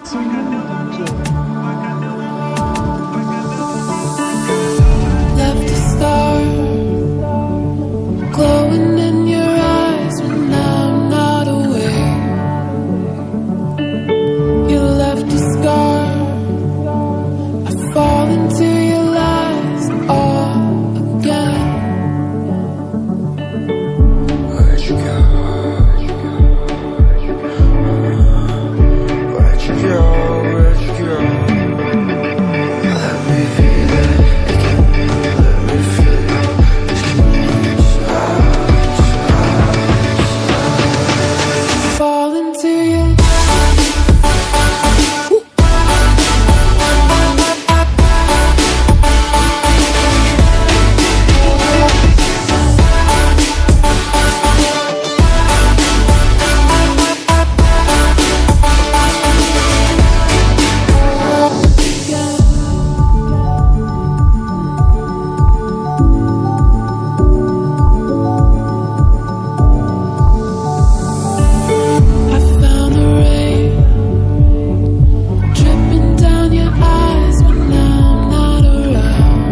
Left a star glowing in your eyes when I'm not aware. You left a scar. I fall into your lies all again. Where'd you go? Where'd you go? Where'd you go? Let me feel it again. Let me feel it. Fall into your I found the rain dripping down your eyes when I'm not around.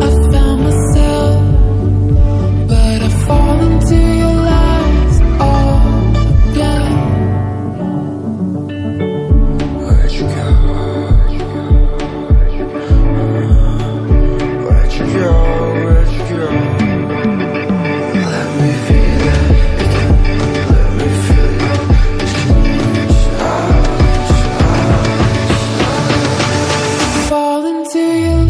I found myself, but I fall into your lies all again. Where'd you go? Where'd you go? Where'd you go? Let me feel it again. Let me feel it. Fall into your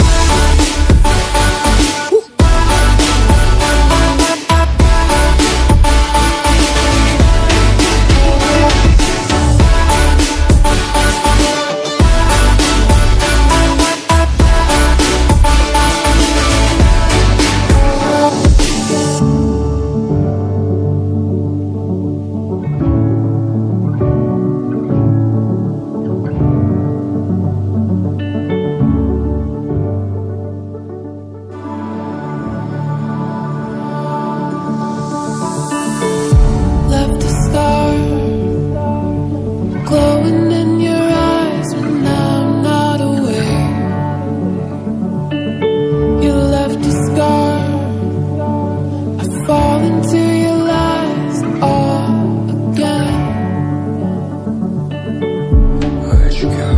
left a star glowing in your eyes when I'm not aware. You left a scar. I fall into your lies all again. Where'd you go?